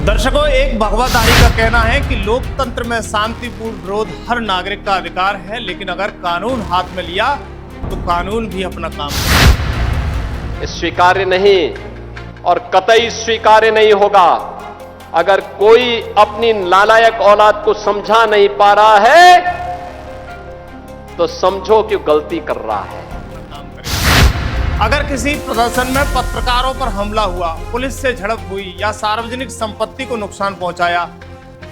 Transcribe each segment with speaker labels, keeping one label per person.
Speaker 1: दर्शकों, एक भगवाधारी का कहना है कि लोकतंत्र में शांतिपूर्ण विरोध हर नागरिक का अधिकार है, लेकिन अगर कानून हाथ में लिया तो कानून भी अपना काम करे।
Speaker 2: स्वीकार्य नहीं और कतई स्वीकार्य नहीं होगा। अगर कोई अपनी नालायक औलाद को समझा नहीं पा रहा है तो समझो कि गलती कर रहा है।
Speaker 1: अगर किसी प्रदर्शन में पत्रकारों पर हमला हुआ, पुलिस से झड़प हुई या सार्वजनिक संपत्ति को नुकसान पहुंचाया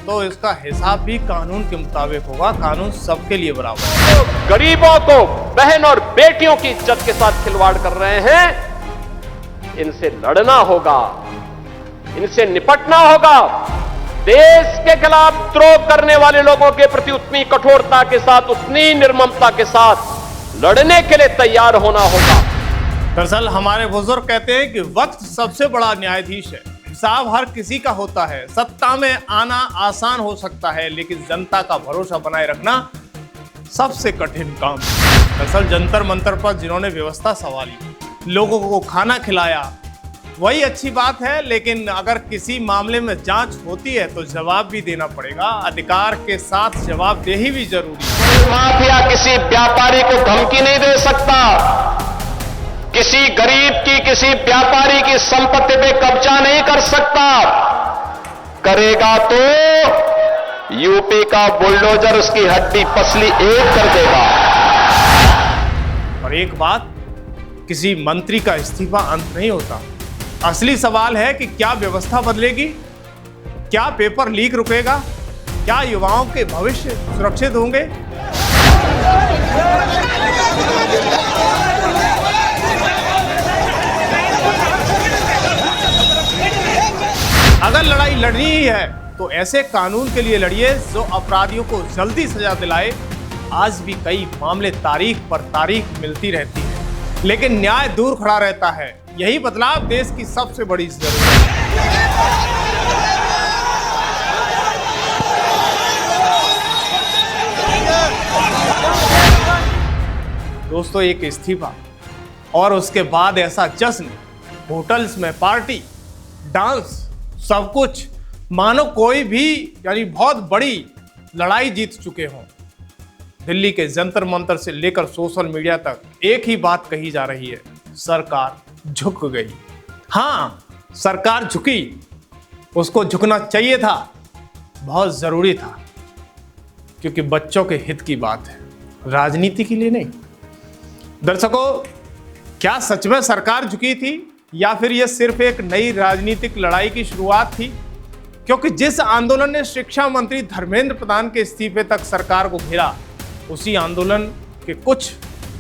Speaker 1: तो इसका हिसाब भी कानून के मुताबिक होगा। कानून सबके लिए बराबर है।
Speaker 2: तो गरीबों को, बहन और बेटियों की इज्जत के साथ खिलवाड़ कर रहे हैं, इनसे लड़ना होगा, इनसे निपटना होगा। देश के खिलाफ द्रोह करने वाले लोगों के प्रति उतनी कठोरता के साथ, उतनी निर्ममता के साथ लड़ने के लिए तैयार होना होगा।
Speaker 1: दरअसल हमारे बुजुर्ग कहते हैं कि वक्त सबसे बड़ा न्यायाधीश है। हिसाब हर किसी का होता है। सत्ता में आना आसान हो सकता है, लेकिन जनता का भरोसा बनाए रखना सबसे कठिन काम है। दरअसल जंतर मंतर पर जिन्होंने व्यवस्था संभाली, लोगों को खाना खिलाया, वही अच्छी बात है, लेकिन अगर किसी मामले में जांच होती है तो जवाब भी देना पड़ेगा। अधिकार के साथ जवाबदेही भी जरूरी है।
Speaker 2: माफिया किसी व्यापारी को धमकी नहीं दे सकता, किसी गरीब की, किसी व्यापारी की संपत्ति पे कब्जा नहीं कर सकता। करेगा तो यूपी का बुलडोजर उसकी हड्डी पसली एक कर देगा।
Speaker 1: और एक बात, किसी मंत्री का इस्तीफा अंत नहीं होता। असली सवाल है कि क्या व्यवस्था बदलेगी, क्या पेपर लीक रुकेगा, क्या युवाओं के भविष्य सुरक्षित होंगे। अगर लड़ाई लड़नी ही है तो ऐसे कानून के लिए लड़िए जो अपराधियों को जल्दी सजा दिलाए। आज भी कई मामले तारीख पर तारीख मिलती रहती है, लेकिन न्याय दूर खड़ा रहता है। यही बदलाव देश की सबसे बड़ी जरूरत है। दोस्तों, एक इस्तीफा और उसके बाद ऐसा जश्न, होटल्स में पार्टी, डांस, सब कुछ मानो कोई भी बहुत बड़ी लड़ाई जीत चुके हों। दिल्ली के जंतर मंतर से लेकर सोशल मीडिया तक एक ही बात कही जा रही है, सरकार झुक गई। हाँ, सरकार झुकी, उसको झुकना चाहिए था, बहुत जरूरी था, क्योंकि बच्चों के हित की बात है, राजनीति के लिए नहीं। दर्शकों, क्या सच में सरकार झुकी थी या फिर यह सिर्फ एक नई राजनीतिक लड़ाई की शुरुआत थी? क्योंकि जिस आंदोलन ने शिक्षा मंत्री धर्मेंद्र प्रधान के इस्तीफे तक सरकार को घेरा, उसी आंदोलन के कुछ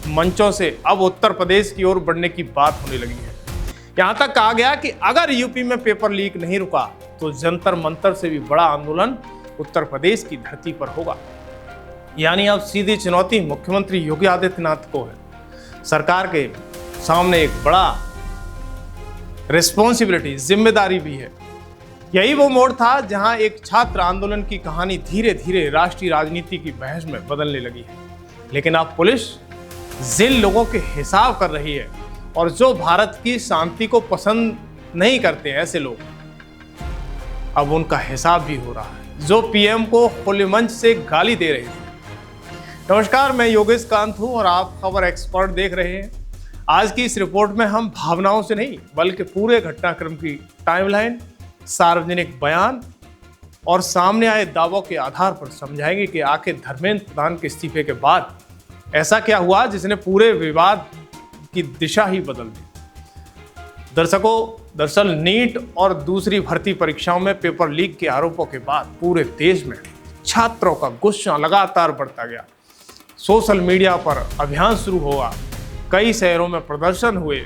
Speaker 1: मंचों से अब उत्तर प्रदेश की ओर बढ़ने की बात होने लगी है। यहां तक कहा गया कि अगर यूपी में पेपर लीक नहीं रुका तो जंतर मंतर से भी बड़ा आंदोलन उत्तर प्रदेश की धरती पर होगा। यानी अब सीधी चुनौती मुख्यमंत्री योगी आदित्यनाथ को है। सरकार के सामने एक बड़ा रिस्पॉन्सिबिलिटी, जिम्मेदारी भी है। यही वो मोड़ था जहां एक छात्र आंदोलन की कहानी धीरे धीरे राष्ट्रीय राजनीति की बहस में बदलने लगी है। लेकिन अब पुलिस जिन लोगों के हिसाब कर रही है और जो भारत की शांति को पसंद नहीं करते, ऐसे लोग, अब उनका हिसाब भी हो रहा है, जो पीएम को खुले मंच से गाली दे रहे थे। नमस्कार, मैं योगेश कांत हूं और आप खबर एक्सपर्ट देख रहे हैं। आज की इस रिपोर्ट में हम भावनाओं से नहीं, बल्कि पूरे घटनाक्रम की टाइमलाइन, सार्वजनिक बयान और सामने आए दावों के आधार पर समझाएंगे कि आखिर धर्मेंद्र प्रधान के इस्तीफे के बाद ऐसा क्या हुआ जिसने पूरे विवाद की दिशा ही बदल दी। दरअसल नीट और दूसरी भर्ती परीक्षाओं में पेपर लीक के आरोपों के बाद पूरे देश में छात्रों का गुस्सा लगातार बढ़ता गया। सोशल मीडिया पर अभियान शुरू हुआ, कई शहरों में प्रदर्शन हुए।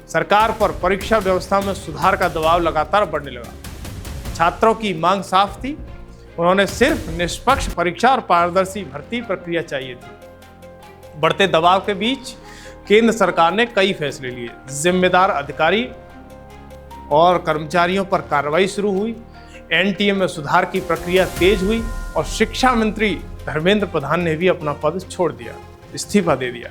Speaker 1: सरकार पर परीक्षा व्यवस्था में सुधार का दबाव लगातार बढ़ने लगा। छात्रों की मांग साफ थी, उन्होंने सिर्फ निष्पक्ष परीक्षा और पारदर्शी भर्ती प्रक्रिया चाहिए थी। बढ़ते दबाव के बीच केंद्र सरकार ने कई फैसले लिए। जिम्मेदार अधिकारी और कर्मचारियों पर कार्रवाई शुरू हुई, एनटीए में सुधार की प्रक्रिया तेज हुई और शिक्षा मंत्री धर्मेंद्र प्रधान ने भी अपना पद छोड़ दिया, इस्तीफा दे दिया।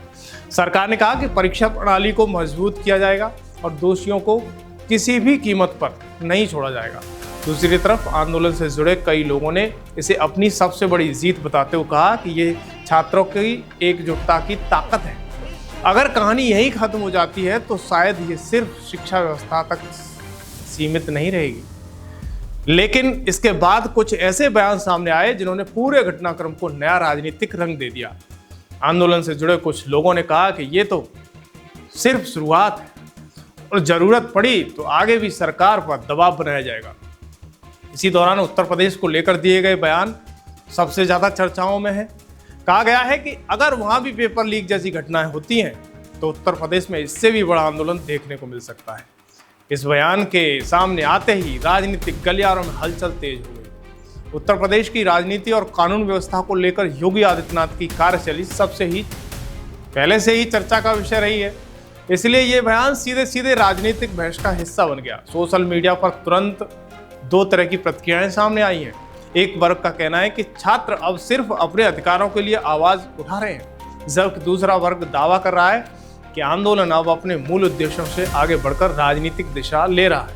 Speaker 1: सरकार ने कहा कि परीक्षा प्रणाली को मजबूत किया जाएगा और दोषियों को किसी भी कीमत पर नहीं छोड़ा जाएगा। दूसरी तरफ आंदोलन से जुड़े कई लोगों ने इसे अपनी सबसे बड़ी जीत बताते हुए कहा कि ये छात्रों की एकजुटता की ताकत है। अगर कहानी यहीं खत्म हो जाती है तो शायद ये सिर्फ शिक्षा व्यवस्था तक सीमित नहीं रहेगी। लेकिन इसके बाद कुछ ऐसे बयान सामने आए जिन्होंने पूरे घटनाक्रम को नया राजनीतिक रंग दे दिया। आंदोलन से जुड़े कुछ लोगों ने कहा कि ये तो सिर्फ शुरुआत है और जरूरत पड़ी तो आगे भी सरकार पर दबाव बनाया जाएगा। इसी दौरान उत्तर प्रदेश को लेकर दिए गए बयान सबसे ज्यादा चर्चाओं में है। कहा गया है कि अगर वहां भी पेपर लीक जैसी घटनाएं होती हैं तो उत्तर प्रदेश में इससे भी बड़ा आंदोलन देखने को मिल सकता है। इस बयान के सामने आते ही राजनीतिक गलियारों में हलचल तेज हो गई। उत्तर प्रदेश की राजनीति और कानून व्यवस्था को लेकर योगी आदित्यनाथ की कार्यशैली पहले से ही चर्चा का विषय रही है। इसलिए ये बयान सीधे सीधे राजनीतिक बहस का हिस्सा बन गया। सोशल मीडिया पर तुरंत दो तरह की प्रतिक्रियाएं सामने आई हैं। एक वर्ग का कहना है कि छात्र अब सिर्फ अपने अधिकारों के लिए आवाज उठा रहे हैं, जबकि दूसरा वर्ग दावा कर रहा है कि आंदोलन अब अपने मूल उद्देश्यों से आगे बढ़कर राजनीतिक दिशा ले रहा है।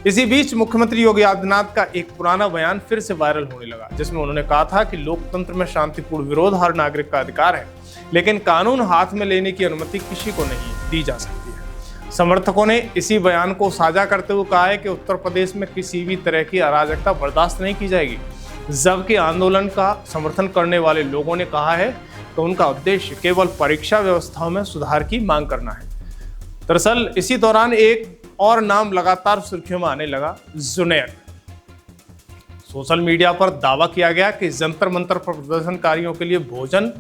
Speaker 1: इसी बीच मुख्यमंत्री योगी आदित्यनाथ का एक पुराना बयान फिर से वायरल होने लगा, जिसमें उन्होंने कहा था कि लोकतंत्र में शांतिपूर्ण विरोध हर नागरिक का अधिकार है, लेकिन कानून हाथ में लेने की अनुमति किसी को नहीं दी जा सकती है। समर्थकों ने इसी बयान को साझा करते हुए कहा है कि उत्तर प्रदेश में किसी भी तरह की अराजकता बर्दाश्त नहीं की जाएगी, जबकि आंदोलन का समर्थन करने वाले लोगों ने कहा है कि उनका उद्देश्य केवल परीक्षा व्यवस्थाओं में सुधार की मांग करना है। दरअसल इसी दौरान एक और नाम लगातार सुर्खियों में आने लगा, जुनैद। सोशल मीडिया पर दावा किया गया कि जंतर मंतर पर प्रदर्शनकारियों के लिए भोजन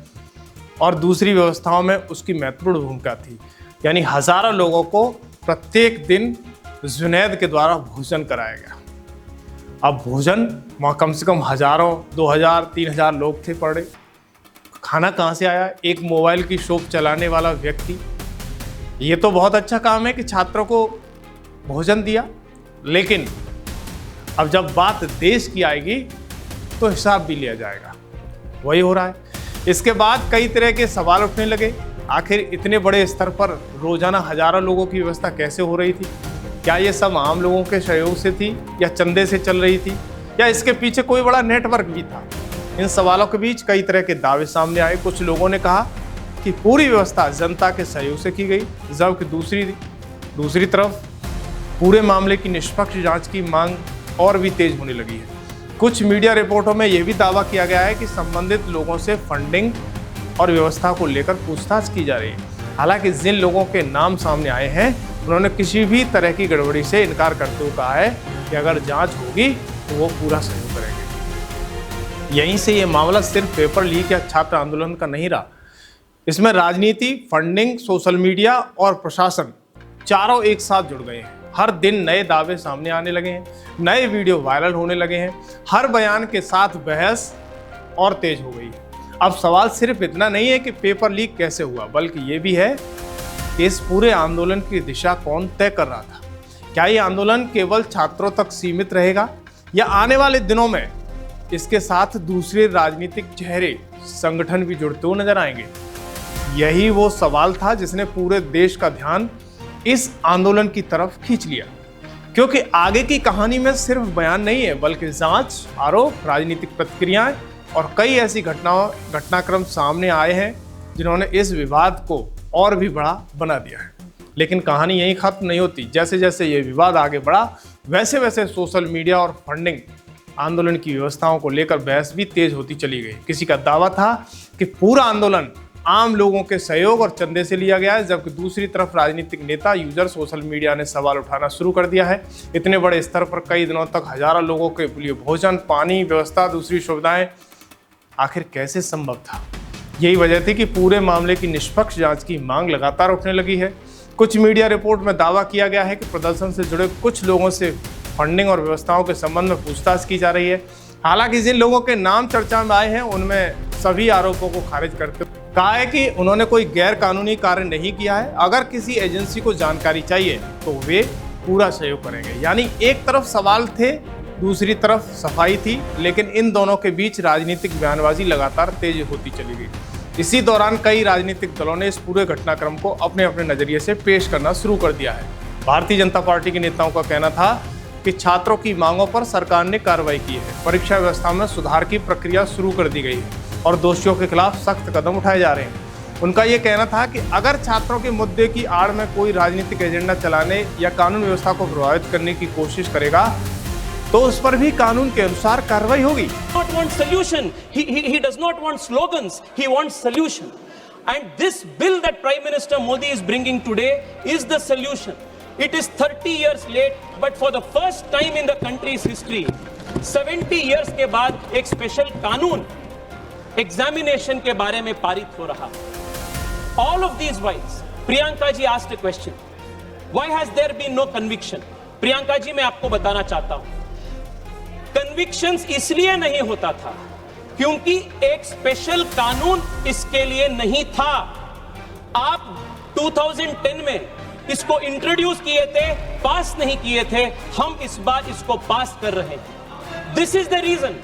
Speaker 1: और दूसरी व्यवस्थाओं में उसकी महत्वपूर्ण भूमिका थी। यानी हजारों लोगों को प्रत्येक दिन जुनैद के द्वारा भोजन कराया गया। अब भोजन वहाँ कम से कम हजारों, 2000, 3000 लोग थे पर डे। खाना कहाँ से आया? एक मोबाइल की शॉप चलाने वाला व्यक्ति। ये तो बहुत अच्छा काम है कि छात्रों को भोजन दिया, लेकिन अब जब बात देश की आएगी तो हिसाब भी लिया जाएगा। वही हो रहा है। इसके बाद कई तरह के सवाल उठने लगे। आखिर इतने बड़े स्तर पर रोजाना हजारों लोगों की व्यवस्था कैसे हो रही थी? क्या ये सब आम लोगों के सहयोग से थी या चंदे से चल रही थी, या इसके पीछे कोई बड़ा नेटवर्क भी था? इन सवालों के बीच कई तरह के दावे सामने आए। कुछ लोगों ने कहा कि पूरी व्यवस्था जनता के सहयोग से की गई, जबकि दूसरी तरफ पूरे मामले की निष्पक्ष जांच की मांग और भी तेज होने लगी है। कुछ मीडिया रिपोर्टों में यह भी दावा किया गया है कि संबंधित लोगों से फंडिंग और व्यवस्था को लेकर पूछताछ की जा रही है। हालांकि जिन लोगों के नाम सामने आए हैं उन्होंने किसी भी तरह की गड़बड़ी से इनकार करते हुए कहा है कि अगर जांच होगी तो वो पूरा सहयोग करेंगे। यहीं से ये मामला सिर्फ पेपर लीक या छात्र आंदोलन का नहीं रहा। इसमें राजनीति, फंडिंग, सोशल मीडिया और प्रशासन चारों एक साथ जुड़ गए हैं। हर दिन नए दावे सामने आने लगे हैं, नए वीडियो वायरल होने लगे हैं। हर बयान के साथ बहस और तेज हो गई है। अब सवाल सिर्फ इतना नहीं है कि पेपर लीक कैसे हुआ, बल्कि ये भी है कि इस पूरे आंदोलन की दिशा कौन तय कर रहा था। क्या ये आंदोलन केवल छात्रों तक सीमित रहेगा या आने वाले दिनों में इसके साथ दूसरे राजनीतिक चेहरे, संगठन भी जुड़ते हुए नजर आएंगे? यही वो सवाल था जिसने पूरे देश का ध्यान इस आंदोलन की तरफ खींच लिया, क्योंकि आगे की कहानी में सिर्फ बयान नहीं है, बल्कि जांच, आरोप, राजनीतिक प्रतिक्रियाएं और कई ऐसी घटनाक्रम सामने आए हैं जिन्होंने इस विवाद को और भी बड़ा बना दिया है। लेकिन कहानी यहीं खत्म नहीं होती। जैसे जैसे ये विवाद आगे बढ़ा, वैसे वैसे सोशल मीडिया और फंडिंग आंदोलन की व्यवस्थाओं को लेकर बहस भी तेज होती चली गई। किसी का दावा था कि पूरा आंदोलन आम लोगों के सहयोग और चंदे से लिया गया है, जबकि दूसरी तरफ राजनीतिक नेता, यूजर, सोशल मीडिया ने सवाल उठाना शुरू कर दिया है। इतने बड़े स्तर पर कई दिनों तक हजारों लोगों के लिए भोजन, पानी, व्यवस्था, दूसरी सुविधाएं आखिर कैसे संभव था? यही वजह थी कि पूरे मामले की निष्पक्ष जांच की मांग लगातार उठने लगी है। कुछ मीडिया रिपोर्ट में दावा किया गया है कि प्रदर्शन से जुड़े कुछ लोगों से फंडिंग और व्यवस्थाओं के संबंध में पूछताछ की जा रही है। हालांकि जिन लोगों के नाम चर्चा में आए हैं उनमें सभी आरोपों को खारिज करते हुए कहा है कि उन्होंने कोई गैर कानूनी कार्य नहीं किया है। अगर किसी एजेंसी को जानकारी चाहिए तो वे पूरा सहयोग करेंगे। यानी एक तरफ सवाल थे, दूसरी तरफ सफाई थी, लेकिन इन दोनों के बीच राजनीतिक बयानबाजी लगातार तेज होती चली गई। इसी दौरान कई राजनीतिक दलों ने इस पूरे घटनाक्रम को अपने अपने नजरिए से पेश करना शुरू कर दिया है। भारतीय जनता पार्टी के नेताओं का कहना था कि छात्रों की मांगों पर सरकार ने कार्रवाई की है, परीक्षा व्यवस्था में सुधार की प्रक्रिया शुरू कर दी गई है और दोषियों के खिलाफ सख्त कदम उठाए जा रहे हैं। उनका ये कहना था कि अगर छात्रों के मुद्दे की आड़ में कोई राजनीतिक एजेंडा चलाने या कानून व्यवस्था को प्रभावित करने की कोशिश करेगा तो उस पर भी कानून के अनुसार कार्रवाई होगी।
Speaker 3: Not want solution. He does not want slogans. He wants solution. And this bill that Prime Minister Modi is bringing today is the solution. It is 30 years late, but for the first time in the country's history, 70 years के बाद एक special कानून examination के बारे में पारित हो रहा। All of these whiles, Priyanka ji asked a question. Why has there been no conviction? Priyanka ji, मैं आपको बताना चाहता हूं, कन्विक्शंस इसलिए नहीं होता था क्योंकि एक स्पेशल कानून इसके लिए नहीं था। आप 2010 में इसको इंट्रोड्यूस किए थे, पास नहीं किए थे, हम इस बार इसको पास कर रहे हैं। This is the reason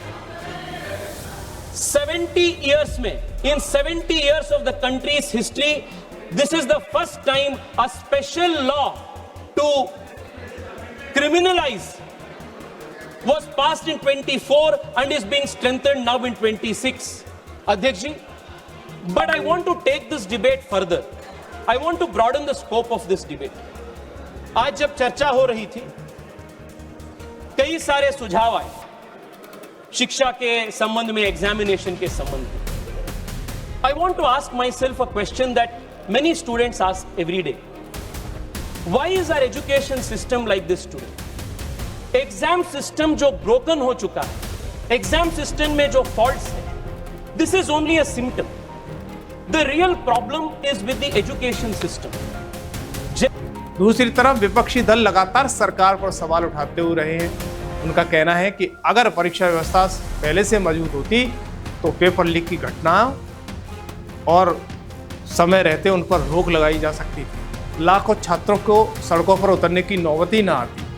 Speaker 3: 70 years में, in 70 years of the country's history, this is the first time a special law to criminalize was passed in 24 and is being strengthened now in 26. Adhyaksh ji, but I want to take this debate further. I want to broaden the scope of this debate. आज जब चर्चा हो रही थी, कई सारे सुझाव आए शिक्षा के संबंध में, एग्जामिनेशन के संबंध में। I want to ask myself a question that many students ask every day. Why is our education system like this today? Exam system जो ब्रोकन हो चुका है, एग्जाम सिस्टम में जो फॉल्ट्स है, this is only a symptom. The real problem is with the education system.
Speaker 1: दूसरी तरफ विपक्षी दल लगातार सरकार पर सवाल उठाते हुए रहे हैं। उनका कहना है कि अगर परीक्षा व्यवस्था पहले से मौजूद होती तो पेपर लीक की घटना और समय रहते उन पर रोक लगाई जा सकती थी, लाखों छात्रों को सड़कों पर उतरने की नौबत ही ना आती।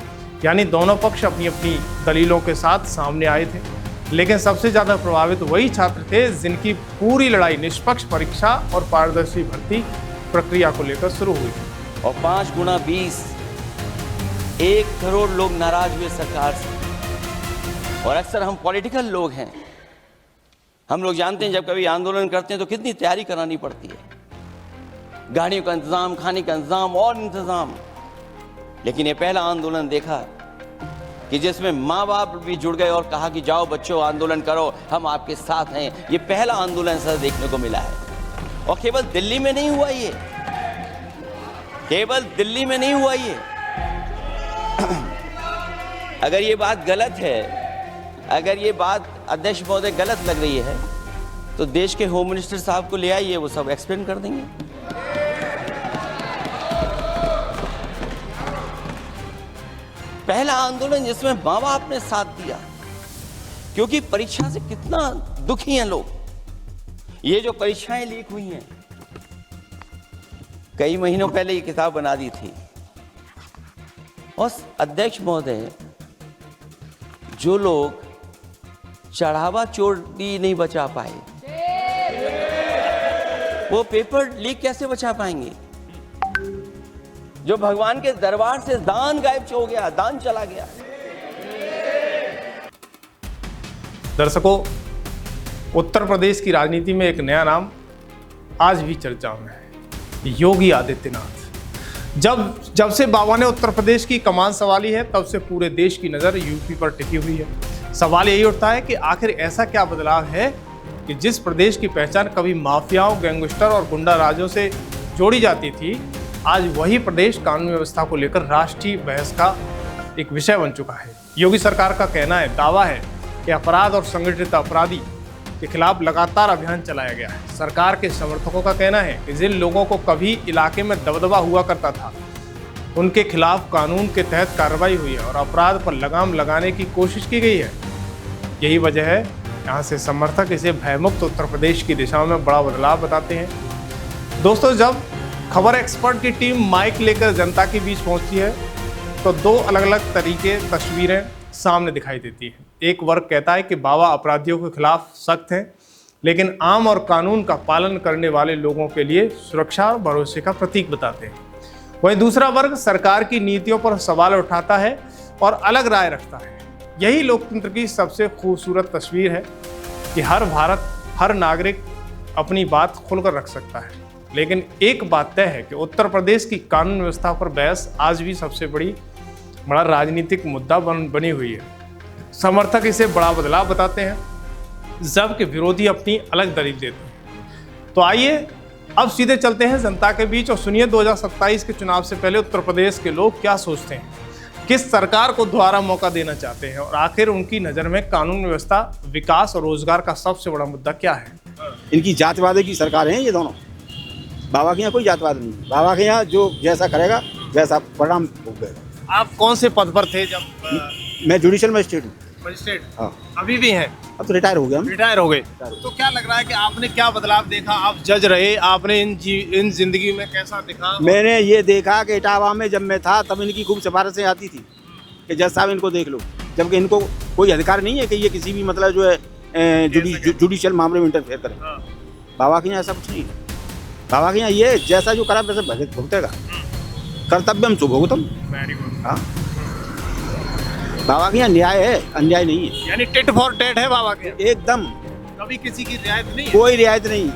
Speaker 1: यानी दोनों पक्ष अपनी अपनी दलीलों के साथ सामने आए थे, लेकिन सबसे ज़्यादा प्रभावित वही छात्र थे जिनकी पूरी लड़ाई निष्पक्ष परीक्षा और पारदर्शी भर्ती प्रक्रिया को लेकर शुरू हुई थी।
Speaker 4: और 5 गुना 20, 1 करोड़ लोग नाराज हुए सरकार से। और अक्सर हम पॉलिटिकल लोग हैं, हम लोग जानते हैं जब कभी आंदोलन करते हैं तो कितनी तैयारी करानी पड़ती है, गाड़ियों का इंतजाम, खाने का इंतजाम और इंतजाम। लेकिन ये पहला आंदोलन देखा कि जिसमें माँ बाप भी जुड़ गए और कहा कि जाओ बच्चों आंदोलन करो, हम आपके साथ हैं। ये पहला आंदोलन ऐसा देखने को मिला है। और केवल दिल्ली में नहीं हुआ ये, केवल दिल्ली में नहीं हुआ ये। अगर ये बात गलत है, अगर ये बात अध्यक्ष महोदय गलत लग रही है तो देश के होम मिनिस्टर साहब को ले आइए, वो सब एक्सप्लेन कर देंगे। पहला आंदोलन जिसमें माँ बाप ने साथ दिया, क्योंकि परीक्षा से कितना दुखी हैं लोग। ये जो परीक्षाएं लीक हुई हैं, कई महीनों पहले ये किताब बना दी थी। और अध्यक्ष महोदय, जो लोग चढ़ावा चोरी नहीं बचा पाए, वो पेपर लीक कैसे बचा पाएंगे? जो भगवान के दरबार से दान गायब हो गया, दान चला गया।
Speaker 1: दर्शकों, उत्तर प्रदेश की राजनीति में एक नया नाम आज भी चर्चा में है, योगी आदित्यनाथ। जब से बाबा ने उत्तर प्रदेश की कमान संभाली है, तब से पूरे देश की नज़र यूपी पर टिकी हुई है। सवाल यही उठता है कि आखिर ऐसा क्या बदलाव है कि जिस प्रदेश की पहचान कभी माफियाओं, गैंगस्टर और गुंडा राजों से जोड़ी जाती थी, आज वही प्रदेश कानून व्यवस्था को लेकर राष्ट्रीय बहस का एक विषय बन चुका है। योगी सरकार का कहना है, दावा है कि अपराध और संगठित अपराधी के खिलाफ लगातार अभियान चलाया गया है। सरकार के समर्थकों का कहना है कि जिन लोगों को कभी इलाके में दबदबा हुआ करता था, उनके खिलाफ कानून के तहत कार्रवाई हुई है और अपराध पर लगाम लगाने की कोशिश की गई है। यही वजह है यहाँ से समर्थक इसे भयमुक्त उत्तर प्रदेश की दिशा में बड़ा बदलाव बताते हैं। दोस्तों, जब खबर एक्सपर्ट की टीम माइक लेकर जनता के बीच पहुंचती है तो दो अलग अलग तरीके तस्वीरें सामने दिखाई देती हैं। एक वर्ग कहता है कि बाबा अपराधियों के खिलाफ सख्त हैं, लेकिन आम और कानून का पालन करने वाले लोगों के लिए सुरक्षा और भरोसे का प्रतीक बताते हैं। वहीं दूसरा वर्ग सरकार की नीतियों पर सवाल उठाता है और अलग राय रखता है। यही लोकतंत्र की सबसे खूबसूरत तस्वीर है कि हर नागरिक अपनी बात खुलकर रख सकता है। लेकिन एक बात तय है कि उत्तर प्रदेश की कानून व्यवस्था पर बहस आज भी सबसे बड़ा राजनीतिक मुद्दा बनी हुई है। समर्थक इसे बड़ा बदलाव बताते हैं, जबकि विरोधी अपनी अलग दलील देते हैं। तो आइए अब सीधे चलते हैं जनता के बीच और सुनिए 2027 के चुनाव से पहले उत्तर प्रदेश के लोग क्या सोचते हैं, किस सरकार को दोबारा मौका देना चाहते हैं और आखिर उनकी नज़र में कानून व्यवस्था, विकास और रोजगार का सबसे बड़ा मुद्दा क्या है।
Speaker 5: इनकी जातिवाद की सरकार है ये दोनों। बाबा के यहाँ कोई जातिवाद नहीं, बाबा के यहाँ जो जैसा करेगा वैसा परिणाम भोगेगा।
Speaker 1: आप कौन से पद पर थे जब?
Speaker 5: मैं जुडिशियल मजिस्ट्रेट हूँ।
Speaker 1: मजिस्ट्रेट?
Speaker 5: हाँ।
Speaker 1: अभी भी हैं?
Speaker 5: अब तो रिटायर हो गया।
Speaker 1: रिटायर हो गए। तो क्या लग रहा है कि आपने क्या बदलाव देखा? आप जज रहे, आपने इन जिंदगी में कैसा देखा?
Speaker 5: मैंने ये देखा कि इटावा में जब मैं था तब इनकी खूब सिफारिशें आती थी कि जज साहब इनको देख लो, जबकि इनको कोई अधिकार नहीं है कि ये किसी भी मतलब जो है जुडिशियल मामले में इंटरफेयर करें। बाबा के यहाँ ऐसा कुछ नहीं है। बाबा के यहाँ ये जैसा जो करा वैसे भुगतेगा, कर्तव्यम सुभोगतम। हाँ, बाबा के यहाँ न्याय है, अन्याय नहीं है।
Speaker 1: यानी टिट फॉर टेट है बाबा के?
Speaker 5: एकदम,
Speaker 1: कभी किसी की रियायत नहीं है?
Speaker 5: कोई रियायत नहीं,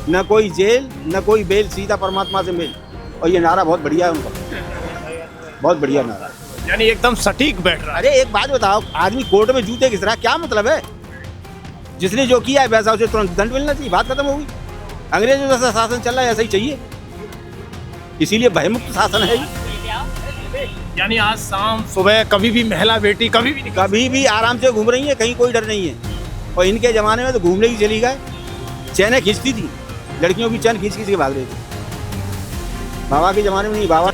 Speaker 5: न कोई जेल न कोई बेल, सीधा परमात्मा से मिल। और ये नारा बहुत बढ़िया है उनका, बहुत बढ़िया नारा।
Speaker 1: यानी एकदम सटीक बैठ रहा है।
Speaker 5: अरे एक बात बताओ, आदमी कोर्ट में जूते घिस रहा है, क्या मतलब है? जिसने जो किया है वैसा उसे तुरंत दंड मिलना चाहिए, बात खत्म होगी। अंग्रेजों जैसा शासन चल रहा है ऐसा ही चाहिए, इसीलिए भयमुक्त शासन है।
Speaker 1: यानी आज शाम सुबह कभी भी महिला बेटी कभी भी
Speaker 5: आराम से घूम रही है, कहीं कोई डर नहीं है। और इनके जमाने में तो घूमने की चली गए, चैनें खींचती थी, लड़कियों की चैन खींच के भाग रही थी। बाबा के जमाने में नहीं, बाबा।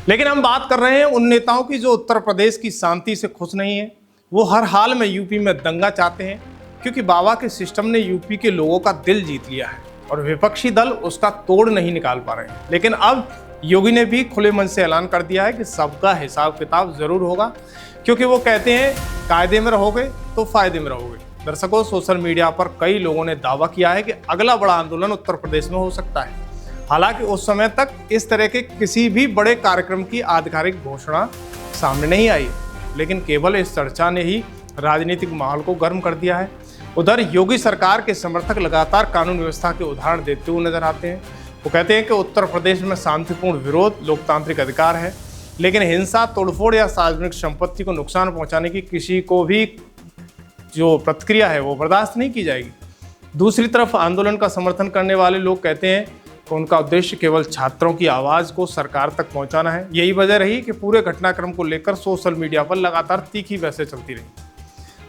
Speaker 1: लेकिन हम बात कर रहे हैं उन नेताओं की जो उत्तर प्रदेश की शांति से खुश नहीं है। वो हर हाल में यूपी में दंगा चाहते हैं, क्योंकि बाबा के सिस्टम ने यूपी के लोगों का दिल जीत लिया है और विपक्षी दल उसका तोड़ नहीं निकाल पा रहे हैं। लेकिन अब योगी ने भी खुले मन से ऐलान कर दिया है कि सबका हिसाब किताब जरूर होगा, क्योंकि वो कहते हैं कायदे में रहोगे तो फायदे में रहोगे। दर्शकों, सोशल मीडिया पर कई लोगों ने दावा किया है कि अगला बड़ा आंदोलन उत्तर प्रदेश में हो सकता है। हालांकि उस समय तक इस तरह के किसी भी बड़े कार्यक्रम की आधिकारिक घोषणा सामने नहीं आई, लेकिन केवल इस चर्चा ने ही राजनीतिक माहौल को गर्म कर दिया है। उधर योगी सरकार के समर्थक लगातार कानून व्यवस्था के उदाहरण देते हुए नजर आते हैं। वो कहते हैं कि उत्तर प्रदेश में शांतिपूर्ण विरोध लोकतांत्रिक अधिकार है, लेकिन हिंसा, तोड़फोड़ या सार्वजनिक संपत्ति को नुकसान पहुंचाने की किसी को भी जो प्रतिक्रिया है वो बर्दाश्त नहीं की जाएगी। दूसरी तरफ आंदोलन का समर्थन करने वाले लोग कहते हैं कि उनका उद्देश्य केवल छात्रों की आवाज़ को सरकार तक पहुंचाना है। यही वजह रही कि पूरे घटनाक्रम को लेकर सोशल मीडिया पर लगातार तीखी बहसें चलती रही।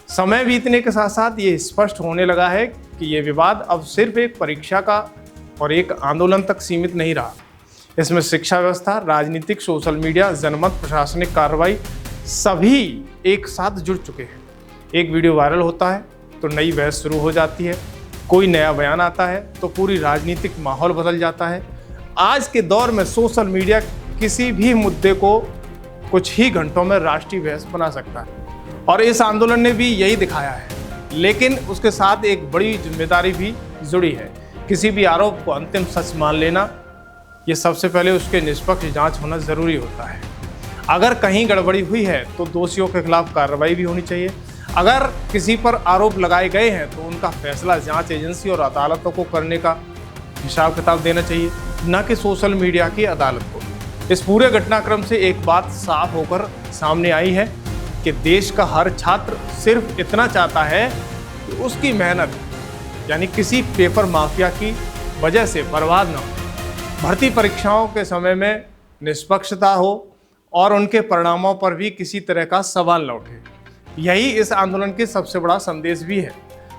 Speaker 1: समय बीतने के साथ साथ ये स्पष्ट होने लगा है कि ये विवाद अब सिर्फ एक परीक्षा का और एक आंदोलन तक सीमित नहीं रहा। इसमें शिक्षा व्यवस्था, राजनीतिक, सोशल मीडिया, जनमत, प्रशासनिक कार्रवाई सभी एक साथ जुड़ चुके हैं। एक वीडियो वायरल होता है तो नई बहस शुरू हो जाती है, कोई नया बयान आता है तो पूरी राजनीतिक माहौल बदल जाता है। आज के दौर में सोशल मीडिया किसी भी मुद्दे को कुछ ही घंटों में राष्ट्रीय बहस बना सकता है, और इस आंदोलन ने भी यही दिखाया है। लेकिन उसके साथ एक बड़ी जिम्मेदारी भी जुड़ी है। किसी भी आरोप को अंतिम सच मान लेना, ये सबसे पहले उसके निष्पक्ष जांच होना जरूरी होता है। अगर कहीं गड़बड़ी हुई है तो दोषियों के खिलाफ कार्रवाई भी होनी चाहिए। अगर किसी पर आरोप लगाए गए हैं तो उनका फैसला जांच एजेंसी और अदालतों को करने का हिसाब किताब देना चाहिए, न कि सोशल मीडिया की अदालत को। इस पूरे घटनाक्रम से एक बात साफ होकर सामने आई है कि देश का हर छात्र सिर्फ इतना चाहता है कि उसकी मेहनत यानी किसी पेपर माफिया की वजह से बर्बाद न हो। भर्ती परीक्षाओं के समय में निष्पक्षता हो और उनके परिणामों पर भी किसी तरह का सवाल न उठे। यही इस आंदोलन की सबसे बड़ा संदेश भी है।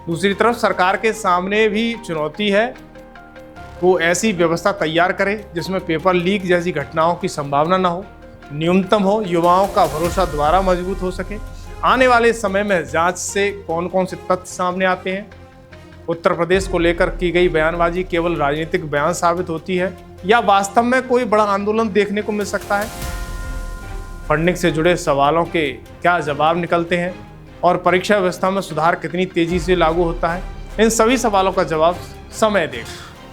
Speaker 1: दूसरी तरफ सरकार के सामने भी चुनौती है, वो ऐसी व्यवस्था तैयार करे जिसमें पेपर लीक जैसी घटनाओं की संभावना न हो, न्यूनतम हो, युवाओं का भरोसा दोबारा मजबूत हो सके। आने वाले समय में जांच से कौन कौन से तथ्य सामने आते हैं, उत्तर प्रदेश को लेकर की गई बयानबाजी केवल राजनीतिक बयान साबित होती है या वास्तव में कोई बड़ा आंदोलन देखने को मिल सकता है। फंडिंग से जुड़े सवालों के क्या जवाब निकलते हैं और परीक्षा व्यवस्था में सुधार कितनी तेजी से लागू होता है, इन सभी सवालों का जवाब समय देगा।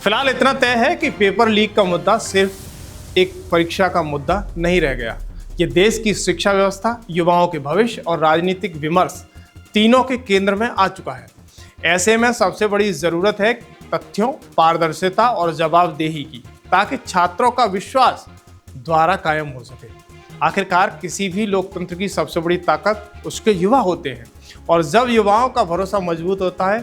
Speaker 1: फिलहाल इतना तय है कि पेपर लीक का मुद्दा सिर्फ एक परीक्षा का मुद्दा नहीं रह गया। ये देश की शिक्षा व्यवस्था, युवाओं के भविष्य और राजनीतिक विमर्श तीनों के केंद्र में आ चुका है। ऐसे में सबसे बड़ी जरूरत है तथ्यों, पारदर्शिता और जवाबदेही की, ताकि छात्रों का विश्वास द्वारा कायम हो सके। आखिरकार किसी भी लोकतंत्र की सबसे बड़ी ताकत उसके युवा होते हैं, और जब युवाओं का भरोसा मजबूत होता है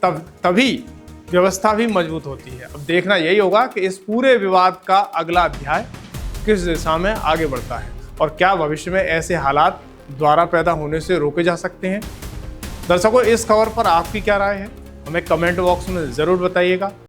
Speaker 1: तभी व्यवस्था भी मजबूत होती है। अब देखना यही होगा कि इस पूरे विवाद का अगला अध्याय किस दिशा में आगे बढ़ता है और क्या भविष्य में ऐसे हालात द्वारा पैदा होने से रोके जा सकते हैं। दर्शकों, इस खबर पर आपकी क्या राय है, हमें कमेंट बॉक्स में ज़रूर बताइएगा।